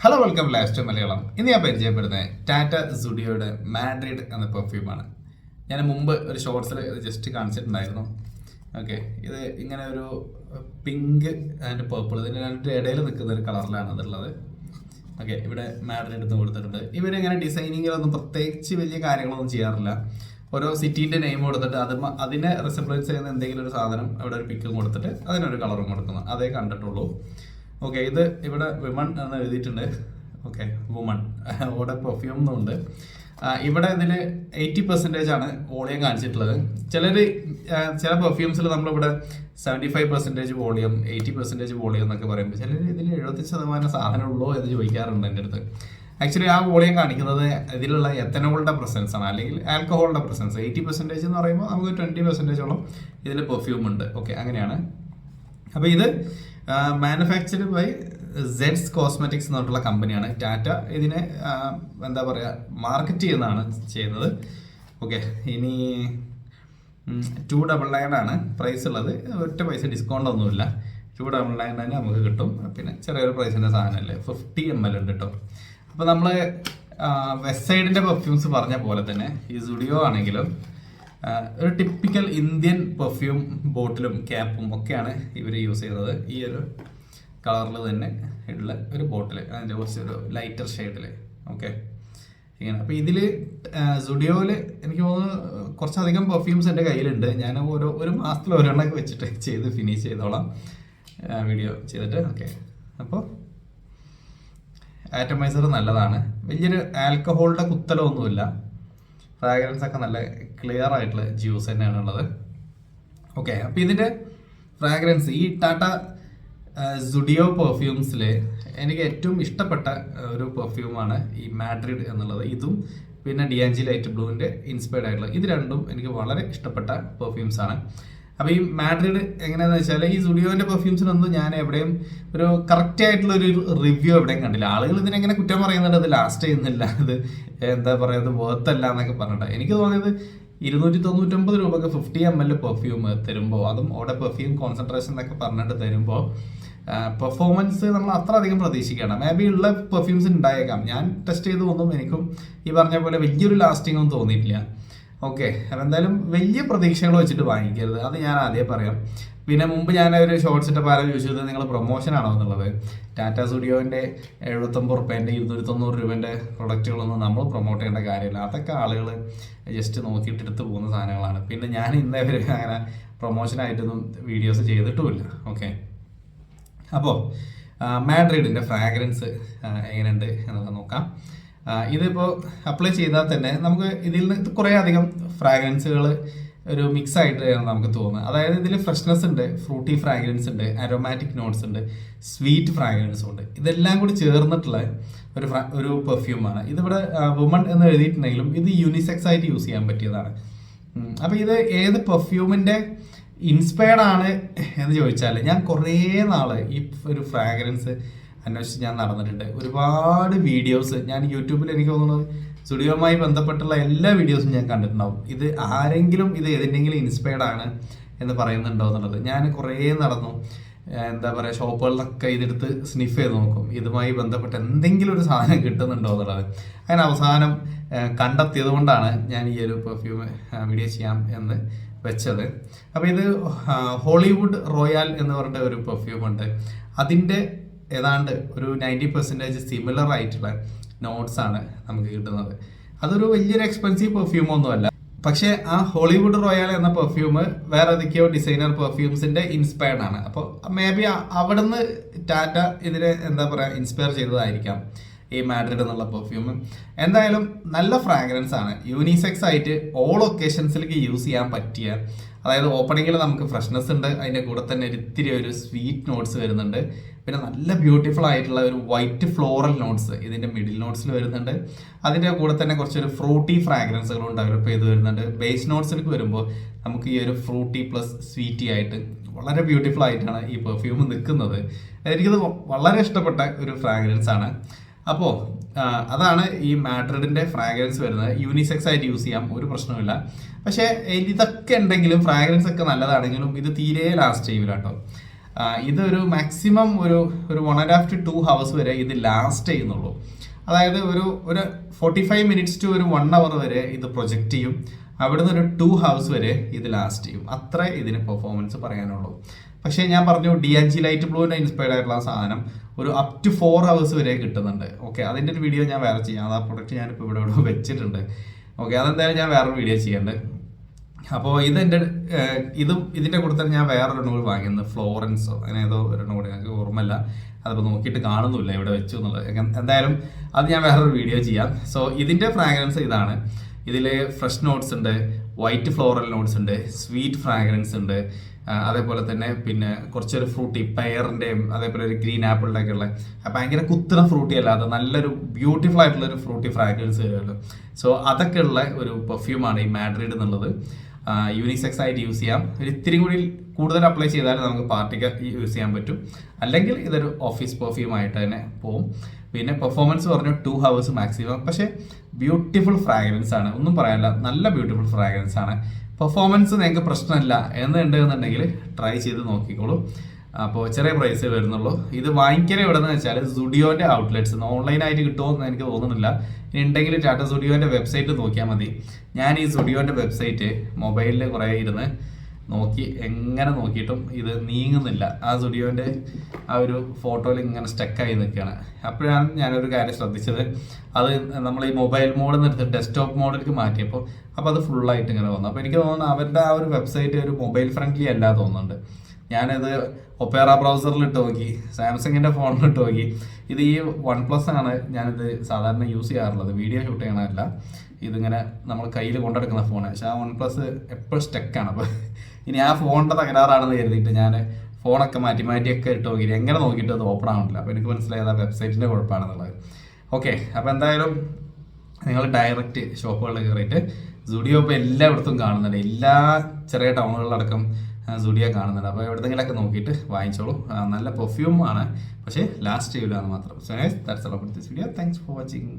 Hello welcome last Malayalam. ഇന്ന് ഞാൻ പരിചയപ്പെടുന്നത് ടാറ്റ സുഡിയോയുടെ മാഡ്രിഡ് എന്ന പെർഫ്യൂമാണ്. ഞാൻ മുമ്പ് ഒരു ഷോർട്സിൽ ഇത് ജസ്റ്റ് കാണിച്ചിട്ടുണ്ടായിരുന്നു. ഓക്കെ, ഇത് ഇങ്ങനെ ഒരു പിങ്ക് ആൻഡ് പേർപ്പിൾ ഇതിന് രണ്ട് ഇടയിൽ നിൽക്കുന്ന ഒരു കളറിലാണ് അതുള്ളത്. ഓക്കെ, ഇവിടെ മാഡ്രിഡ് എന്ന് കൊടുത്തിട്ടുണ്ട്. ഇവരിങ്ങനെ ഡിസൈനിങ്ങിലൊന്നും പ്രത്യേകിച്ച് വലിയ കാര്യങ്ങളൊന്നും ചെയ്യാറില്ല. ഓരോ സിറ്റീൻ്റെ നെയിം കൊടുത്തിട്ട് അതിനെ റിസപ്ലൻസ് ചെയ്യുന്ന എന്തെങ്കിലും ഒരു സാധനം ഇവിടെ ഒരു പിക്കും കൊടുത്തിട്ട് അതിനൊരു കളറും കൊടുക്കുന്നു, അതേ കണ്ടിട്ടുള്ളൂ. ഓക്കെ, ഇത് ഇവിടെ വിമൺ എന്ന് എഴുതിയിട്ടുണ്ട്. ഓക്കെ, വുമൺ ഇവിടെ പെർഫ്യൂം എന്നുണ്ട്. ഇവിടെ ഇതിൽ 80% ആണ് വോളിയം കാണിച്ചിട്ടുള്ളത്. ചില പെർഫ്യൂംസിൽ നമ്മളിവിടെ 75% വോളിയം, 80% വോളിയം എന്നൊക്കെ പറയുമ്പോൾ ചിലർ ഇതിൽ 70% സാധനമുള്ളൂ എന്ന് ചോദിക്കാറുണ്ട് എൻ്റെ അടുത്ത്. ആക്ച്വലി ആ വോളിയം കാണിക്കുന്നത് ഇതിലുള്ള എത്തനോളിൻ്റെ പ്രസൻസ് ആണ്, അല്ലെങ്കിൽ ആൽക്കഹോളിൻ്റെ പ്രസൻസ്. 80% എന്ന് പറയുമ്പോൾ നമുക്ക് 20%ഓളം ഇതിൽ പെർഫ്യൂം ഉണ്ട്. ഓക്കെ, അങ്ങനെയാണ്. അപ്പോൾ ഇത് മാനുഫാക്ചർഡ് ബൈ സെഡ്സ് കോസ്മെറ്റിക്സ് എന്ന് പറഞ്ഞിട്ടുള്ള കമ്പനിയാണ്. ടാറ്റ ഇതിനെ എന്താ പറയുക, മാർക്കറ്റ് ചെയ്യുന്നത്. ഓക്കെ, ഇനി 299 ആണ് പ്രൈസ് ഉള്ളത്. ഒറ്റ പൈസ ഡിസ്കൗണ്ട് ഒന്നുമില്ല. 299 തന്നെ നമുക്ക് കിട്ടും. പിന്നെ ചെറിയൊരു പ്രൈസിൻ്റെ സാധനമല്ലേ, 50 ml ഉണ്ട് കേട്ടോ. അപ്പോൾ നമ്മൾ വെസ്റ്റ് സൈഡിൻ്റെ പെർഫ്യൂംസ് പറഞ്ഞ പോലെ തന്നെ ഈ സുഡിയോ ആണെങ്കിലും ഒരു ടിപ്പിക്കൽ ഇന്ത്യൻ പെർഫ്യൂം ബോട്ടിലും ക്യാപ്പും ഒക്കെയാണ് ഇവർ യൂസ് ചെയ്യുന്നത്. ഈ ഒരു കളറിൽ തന്നെ ഉള്ള ഒരു ബോട്ടിൽ, അതിൻ്റെ കുറച്ചൊരു ലൈറ്റർ ഷെയ്ഡിൽ. ഓക്കെ, ഇങ്ങനെ. അപ്പോൾ ഇതിൽ സുഡിയോയിൽ എനിക്ക് തോന്നുന്നു കുറച്ചധികം പെർഫ്യൂംസ് എൻ്റെ കയ്യിലുണ്ട്. ഞാൻ ഒരു മാസത്തിൽ ഒരെണ്ണമൊക്കെ വെച്ചിട്ട് ചെയ്ത് ഫിനിഷ് ചെയ്തോളാം വീഡിയോ ചെയ്തിട്ട്. ഓക്കെ, അപ്പോൾ ആറ്റമൈസർ നല്ലതാണ്. വലിയൊരു ആൽക്കഹോളിൻ്റെ കുത്തലോ ഒന്നുമില്ല. ഫ്രാഗ്രൻസ് ഒക്കെ നല്ല ക്ലിയർ ആയിട്ടുള്ള ജ്യൂസ് തന്നെയാണ് ഉള്ളത്. ഓക്കെ, അപ്പോൾ ഇതിൻ്റെ ഫ്രാഗ്രൻസ് ഈ ടാറ്റ സുഡിയോ പെർഫ്യൂംസിൽ എനിക്ക് ഏറ്റവും ഇഷ്ടപ്പെട്ട ഒരു പെർഫ്യൂമാണ് ഈ മാഡ്രിഡ് എന്നുള്ളത്. ഇതും പിന്നെ ഡിയാഞ്ചി ലൈറ്റ് ബ്ലൂവിൻ്റെ ഇൻസ്പയർഡ് ആയിട്ടുള്ള ഇത് രണ്ടും എനിക്ക് വളരെ ഇഷ്ടപ്പെട്ട പെർഫ്യൂംസാണ്. അപ്പോൾ ഈ മാഡ്രിഡ് എങ്ങനെയാണെന്ന് വെച്ചാൽ ഈ സുഡിയോൻ്റെ പെർഫ്യൂംസിനൊന്നും ഞാൻ എവിടെയും ഒരു കറക്റ്റ് ആയിട്ടുള്ള ഒരു റിവ്യൂ എവിടെയും കണ്ടില്ല. ആളുകൾ ഇതിനെങ്ങനെ കുറ്റം പറയുന്നുണ്ട്, ഇത് ലാസ്റ്റ് ചെയ്യുന്നില്ല, ഇത് എന്താ പറയുക, വേർത്തല്ല എന്നൊക്കെ പറഞ്ഞിട്ട്. എനിക്ക് തോന്നിയത് 299 രൂപക്ക് 50 ml പെർഫ്യൂം തരുമ്പോൾ, അതും അവിടെ പെർഫ്യൂം കോൺസെൻട്രേഷൻ എന്നൊക്കെ പറഞ്ഞിട്ട് തരുമ്പോൾ പെർഫോമൻസ് നമ്മൾ അത്ര അധികം പ്രതീക്ഷിക്കണം. മേ ബി ഉള്ള പെർഫ്യൂംസ് ഉണ്ടായേക്കാം. ഞാൻ ടെസ്റ്റ് ചെയ്ത് ഒന്നും എനിക്കും ഈ പറഞ്ഞ പോലെ വലിയൊരു ലാസ്റ്റിംഗ് ഒന്നും തോന്നിയിട്ടില്ല. ഓക്കെ, അപ്പോൾ എന്തായാലും വലിയ പ്രതീക്ഷകൾ വെച്ചിട്ട് വാങ്ങിക്കരുത്, അത് ഞാൻ ആദ്യം പറയാം. പിന്നെ മുമ്പ് ഞാൻ ഒരു ഷോർട്സ് ഇട്ട പാരം ചോദിച്ചത് നിങ്ങൾ പ്രൊമോഷൻ ആണോ എന്നുള്ളത്. ടാറ്റ സ്റ്റുഡിയോൻ്റെ 79 റുപ്യേൻ്റെ 290 രൂപേൻ്റെ പ്രൊഡക്റ്റുകളൊന്നും നമ്മൾ പ്രൊമോട്ട് ചെയ്യേണ്ട കാര്യമില്ല. അതൊക്കെ ആളുകൾ ജസ്റ്റ് നോക്കിയിട്ട് എടുത്ത് പോകുന്ന സാധനങ്ങളാണ്. പിന്നെ ഞാൻ ഇന്നേ വരെ അങ്ങനെ പ്രൊമോഷനായിട്ടൊന്നും വീഡിയോസ് ചെയ്തിട്ടുമില്ല. ഓക്കെ, അപ്പോൾ മാഡ്രിഡിൻ്റെ ഫ്രാഗ്രൻസ് എങ്ങനെയുണ്ട് എന്നുള്ളത് നോക്കാം. ഇതിപ്പോൾ അപ്ലൈ ചെയ്താൽ തന്നെ നമുക്ക് ഇതിൽ നിന്ന് കുറേ അധികം ഫ്രാഗ്രൻസുകൾ ഒരു മിക്സ് ആയിട്ട് നമുക്ക് തോന്നുന്നത്. അതായത് ഇതിൽ ഫ്രഷ്നെസ് ഉണ്ട്, ഫ്രൂട്ടി ഫ്രാഗ്രൻസ് ഉണ്ട്, അരോമാറ്റിക് നോട്ട്സ് ഉണ്ട്, സ്വീറ്റ് ഫ്രാഗ്രൻസും ഉണ്ട്. ഇതെല്ലാം കൂടി ചേർന്നിട്ടുള്ള ഒരു പെർഫ്യൂമാണ്. ഇതിവിടെ വുമൺ എന്ന് എഴുതിയിട്ടുണ്ടെങ്കിലും ഇത് യൂണിസെക്സ് ആയിട്ട് യൂസ് ചെയ്യാൻ പറ്റിയതാണ്. അപ്പോൾ ഇത് ഏത് പെർഫ്യൂമിൻ്റെ ഇൻസ്പയർഡ് ആണ് എന്ന് ചോദിച്ചാൽ, ഞാൻ കുറേ നാൾ ഈ ഒരു ഫ്രാഗ്രൻസ് അന്വേഷിച്ച് ഞാൻ നടന്നിട്ടുണ്ട്. ഒരുപാട് വീഡിയോസ് ഞാൻ യൂട്യൂബിൽ എനിക്ക് തോന്നുന്നത് സ്റ്റുഡിയോയുമായി ബന്ധപ്പെട്ടുള്ള എല്ലാ വീഡിയോസും ഞാൻ കണ്ടിട്ടുണ്ടാവും. ഇത് ആരെങ്കിലും ഇത് ഏതെങ്കിലും ഇൻസ്പയർഡ് ആണ് എന്ന് പറയുന്നുണ്ടോ എന്നുള്ളത്. ഞാൻ കുറേ നടന്നു, എന്താ പറയുക, ഷോപ്പുകളിലൊക്കെ ഇതെടുത്ത് സ്നിഫ് ചെയ്ത് നോക്കും, ഇതുമായി ബന്ധപ്പെട്ട് എന്തെങ്കിലും ഒരു സാധനം കിട്ടുന്നുണ്ടോ എന്നുള്ളത്. അങ്ങനെ അവസാനം കണ്ടെത്തിയത് കൊണ്ടാണ് ഞാൻ ഈ ഒരു പെർഫ്യൂം വീഡിയോ ചെയ്യാം എന്ന് വെച്ചത്. അപ്പോൾ ഇത് ഹോളിവുഡ് റോയാൽ എന്ന് പറഞ്ഞിട്ട് ഒരു പെർഫ്യൂമുണ്ട്. അതിൻ്റെ ഏതാണ്ട് ഒരു 90% സിമിലർ ആയിട്ടുള്ള നോട്ട്സ് ആണ് നമുക്ക് കിട്ടുന്നത്. അതൊരു വലിയൊരു എക്സ്പെൻസീവ് പെർഫ്യൂമൊന്നുമല്ല. പക്ഷേ ആ ഹോളിവുഡ് റോയൽ എന്ന പെർഫ്യൂം വേറെ ഏതൊക്കെയോ ഡിസൈനർ പെർഫ്യൂംസിൻ്റെ ഇൻസ്പയർഡ് ആണ്. അപ്പോൾ മേ ബി അവിടുന്ന് ടാറ്റ ഇതിനെ എന്താ പറയുക ഇൻസ്പയർ ചെയ്തതായിരിക്കാം ഈ മാഡ്രിഡ് എന്നുള്ള പെർഫ്യൂം. എന്തായാലും നല്ല ഫ്രാഗ്രൻസ് ആണ്. യൂണിസെക്സ് ആയിട്ട് ഓൾ ഒക്കേഷൻസിലേക്ക് യൂസ് ചെയ്യാൻ പറ്റിയ, അതായത് ഓപ്പണിങ്ങിൽ നമുക്ക് ഫ്രഷ്നെസ് ഉണ്ട്, അതിൻ്റെ കൂടെ തന്നെ ഇത്തിരി ഒരു സ്വീറ്റ് നോട്ട്സ് വരുന്നുണ്ട്. പിന്നെ നല്ല ബ്യൂട്ടിഫുൾ ആയിട്ടുള്ള ഒരു വൈറ്റ് ഫ്ലോറൽ നോട്ട്സ് ഇതിൻ്റെ മിഡിൽ നോട്ട്സിൽ വരുന്നുണ്ട്. അതിൻ്റെ കൂടെ തന്നെ കുറച്ചൊരു ഫ്രൂട്ടി ഫ്രാഗ്രൻസുകളും ഡെവലപ്പ് ചെയ്ത് വരുന്നുണ്ട്. ബേസ് നോട്ട്സിലേക്ക് വരുമ്പോൾ നമുക്ക് ഈ ഒരു ഫ്രൂട്ടി പ്ലസ് സ്വീറ്റി ആയിട്ട് വളരെ ബ്യൂട്ടിഫുൾ ആയിട്ടാണ് ഈ പെർഫ്യൂം നിൽക്കുന്നത്. എനിക്കിത് വളരെ ഇഷ്ടപ്പെട്ട ഒരു ഫ്രാഗ്രൻസ് ആണ്. അപ്പോൾ അതാണ് ഈ മാഡ്രിഡിൻ്റെ ഫ്രാഗ്രൻസ് വരുന്നത്. യൂണിസെക്സ് ആയിട്ട് യൂസ് ചെയ്യാം, ഒരു പ്രശ്നവുമില്ല. പക്ഷേ ഇതൊക്കെ ഉണ്ടെങ്കിലും ഫ്രാഗ്രൻസ് ഒക്കെ നല്ലതാണെങ്കിലും ഇത് തീരെ ലാസ്റ്റ് ചെയ്യില്ല കേട്ടോ. ഇതൊരു മാക്സിമം ഒരു 1.5 to 2 hours വരെ ഇത് ലാസ്റ്റ് ചെയ്യുന്നുള്ളൂ. അതായത് ഒരു 45 minutes to ഒരു 1 hour വരെ ഇത് പ്രൊജക്റ്റ് ചെയ്യും. അവിടുന്ന് ഒരു 2 hours വരെ ഇത് ലാസ്റ്റ് ചെയ്യും. അത്ര ഇതിന് പെർഫോമൻസ് പറയാനുള്ളൂ. പക്ഷേ ഞാൻ പറഞ്ഞു DNG ലൈറ്റ് ബ്ലൂവിനെ ഇൻസ്പയർഡ് ആയിട്ടുള്ള സാധനം ഒരു അപ് ടു 4 hours വരെ കിട്ടുന്നുണ്ട്. ഓക്കെ, അതിൻ്റെ ഒരു വീഡിയോ ഞാൻ വേറെ ചെയ്യാം. ആ പ്രൊഡക്റ്റ് ഞാനിപ്പോൾ ഇവിടെ വെച്ചിട്ടുണ്ട്. ഓക്കെ, അതെന്തായാലും ഞാൻ വേറൊരു വീഡിയോ ചെയ്യേണ്ടത്. അപ്പോൾ ഇതിൻ്റെ കൂടെ തന്നെ ഞാൻ വേറൊരെണ്ണം കൂടി വാങ്ങിയത് ഫ്ലോറൻസോ അങ്ങനെ ഏതോ ഒരെണ്ണം കൂടി എനിക്ക് ഓർമ്മയില്ല. അതിപ്പോൾ നോക്കിയിട്ട് കാണുന്നില്ല ഇവിടെ വെച്ചു എന്നുള്ളത്. എന്തായാലും അത് ഞാൻ വേറൊരു വീഡിയോ ചെയ്യാം. സോ ഇതിൻ്റെ ഫ്രാഗ്രൻസ് ഇതാണ്. ഇതിൽ ഫ്രഷ് നോട്ട്സ് ഉണ്ട്, വൈറ്റ് ഫ്ലോറൽ നോട്ട്സ് ഉണ്ട്, സ്വീറ്റ് ഫ്രാഗ്രൻസ് ഉണ്ട്, അതേപോലെ തന്നെ പിന്നെ കുറച്ചൊരു ഫ്രൂട്ടി പയറിൻ്റെയും അതേപോലെ ഒരു ഗ്രീൻ ആപ്പിളിൻ്റെ ഒക്കെ ഉള്ള ഭയങ്കര കുത്തുന്ന ഫ്രൂട്ടി അല്ലാതെ നല്ലൊരു ബ്യൂട്ടിഫുൾ ആയിട്ടുള്ളൊരു ഫ്രൂട്ടി ഫ്രാഗ്രൻസ് വരുമല്ലോ. സോ അതൊക്കെ ഉള്ള ഒരു പെർഫ്യൂമാണ് ഈ മാഡ്രിഡ് എന്നുള്ളത്. യൂണിസെക്സ് ആയിട്ട് യൂസ് ചെയ്യാം. ഒരു ഇത്തിരി കൂടി കൂടുതൽ അപ്ലൈ ചെയ്താൽ നമുക്ക് പാർട്ടിക്ക് യൂസ് ചെയ്യാൻ പറ്റും. അല്ലെങ്കിൽ ഇതൊരു ഓഫീസ് പെർഫ്യൂം ആയിട്ട് തന്നെ പോകും. പിന്നെ പെർഫോമൻസ് പറഞ്ഞു 2 hours മാക്സിമം. പക്ഷേ ബ്യൂട്ടിഫുൾ ഫ്രാഗ്രൻസ് ആണ്, ഒന്നും പറയാനില്ല. നല്ല ബ്യൂട്ടിഫുൾ ഫ്രാഗ്രൻസ് ആണ്. പെർഫോമൻസ് നിങ്ങൾക്ക് പ്രശ്നമില്ല എന്നുണ്ടെങ്കിൽ ട്രൈ ചെയ്ത് നോക്കിക്കോളൂ. അപ്പോൾ ചെറിയ പ്രൈസ് വരുന്നുള്ളൂ. ഇത് വാങ്ങിക്കാൻ എവിടെ നിന്ന് വെച്ചാൽ സുഡിയോൻ്റെ ഔട്ട്ലെറ്റ്സ് ഓൺലൈനായിട്ട് കിട്ടുമോ എന്ന് എനിക്ക് തോന്നുന്നില്ല. ഇനി ഉണ്ടെങ്കിൽ ടാറ്റ സുഡിയോൻ്റെ വെബ്സൈറ്റ് നോക്കിയാൽ മതി. ഞാൻ ഈ സുഡിയോൻ്റെ വെബ്സൈറ്റ് മൊബൈലിൽ കുറേ ഇരുന്ന് എങ്ങനെ നോക്കിയിട്ടും ഇത് നീങ്ങുന്നില്ല. ആ സുഡിയോൻ്റെ ആ ഒരു ഫോട്ടോയിൽ ഇങ്ങനെ സ്റ്റക്കായി നിൽക്കുകയാണ്. അപ്പോഴാണ് ഞാനൊരു കാര്യം ശ്രദ്ധിച്ചത്. അത് നമ്മൾ ഈ മൊബൈൽ മോഡിൽ നിന്ന് എടുത്ത് ഡെസ്ക്ടോപ്പ് മോഡിലേക്ക് മാറ്റിയപ്പോൾ അപ്പോൾ അത് ഫുള്ളായിട്ട് ഇങ്ങനെ വന്നു. അപ്പോൾ എനിക്ക് തോന്നുന്നു അവരുടെ ആ ഒരു വെബ്സൈറ്റ് ഒരു മൊബൈൽ ഫ്രണ്ട്ലി അല്ല തോന്നുന്നുണ്ട്. ഞാനത് ഒപ്പേറ ബ്രൗസറിലിട്ട് നോക്കി, സാംസങ്ങിൻ്റെ ഫോണിലിട്ട് നോക്കി. ഇത് ഈ OnePlus ആണ് ഞാനിത് സാധാരണ യൂസ് ചെയ്യാറുള്ളത്. വീഡിയോ ഷൂട്ട് ചെയ്യണമല്ല, ഇതിങ്ങനെ നമ്മൾ കയ്യിൽ കൊണ്ടെടുക്കുന്ന ഫോണ്. പക്ഷെ ആ OnePlus എപ്പോഴും സ്റ്റക്കാണ്. അപ്പോൾ ഇനി ആ ഫോണിൻ്റെ തകരാറാണെന്ന് കരുതിയിട്ട് ഞാൻ ഫോണൊക്കെ മാറ്റിയൊക്കെ ഇട്ട് നോക്കി. എങ്ങനെ നോക്കിയിട്ട് അത് ഓപ്പൺ ആവണില്ല. അപ്പോൾ എനിക്ക് മനസ്സിലായത് ആ വെബ്സൈറ്റിൻ്റെ കുഴപ്പമാണെന്നുള്ളത്. ഓക്കെ, അപ്പോൾ എന്തായാലും നിങ്ങൾ ഡയറക്റ്റ് ഷോപ്പുകളിൽ കയറിയിട്ട് സുഡിയോ ഇപ്പോൾ എല്ലായിടത്തും കാണുന്നുണ്ട്. എല്ലാ ചെറിയ ടൗണുകളിലടക്കം സുഡിയോ കാണുന്നുണ്ട്. അപ്പോൾ എവിടെയെങ്കിലൊക്കെ നോക്കിയിട്ട് വാങ്ങിച്ചോളൂ. നല്ല പെർഫ്യൂം ആണ്, പക്ഷേ ലാസ്റ്റ് ചെയ്യില്ല എന്ന് മാത്രം. So that's all about this video. Thanks for watching.